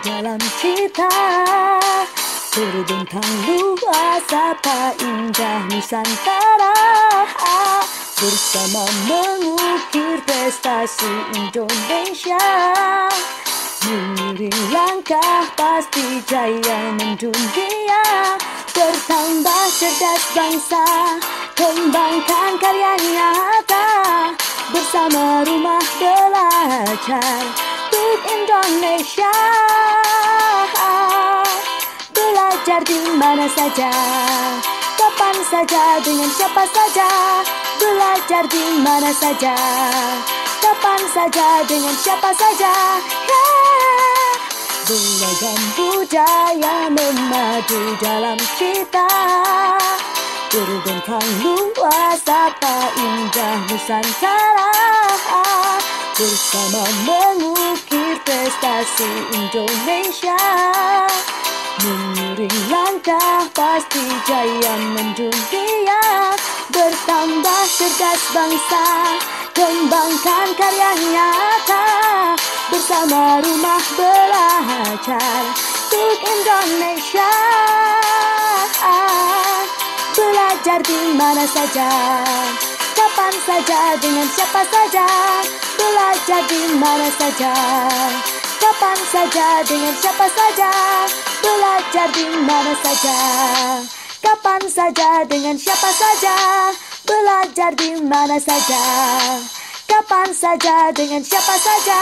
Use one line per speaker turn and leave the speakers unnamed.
dalam cita, terbentang luas apa indah Nusantara, bersama mengukir prestasi Indonesia. Mengiring langkah pasti jaya mendunia. Bertambah cerdas bangsa, kembangkan karya nyata, bersama rumah belajar untuk Indonesia. Belajar di mana saja, kapan saja, dengan siapa saja. Belajar di mana saja, kapan saja, dengan siapa saja. Beragam budaya memadu dalam cita, terbentang luas apa indah Nusantara, bersama mengukir prestasi Indonesia. Mengiring langkah pasti jaya mendunia. Bertambah cerdas bangsa, kembangkan karya nyata, bersama rumah belajar untuk Indonesia. Belajar di mana saja, kapan saja, dengan siapa saja. Belajar di mana saja, kapan saja, dengan siapa saja. Belajar di mana saja, kapan saja, dengan siapa saja. Belajar di mana saja, kapan saja, dengan siapa saja.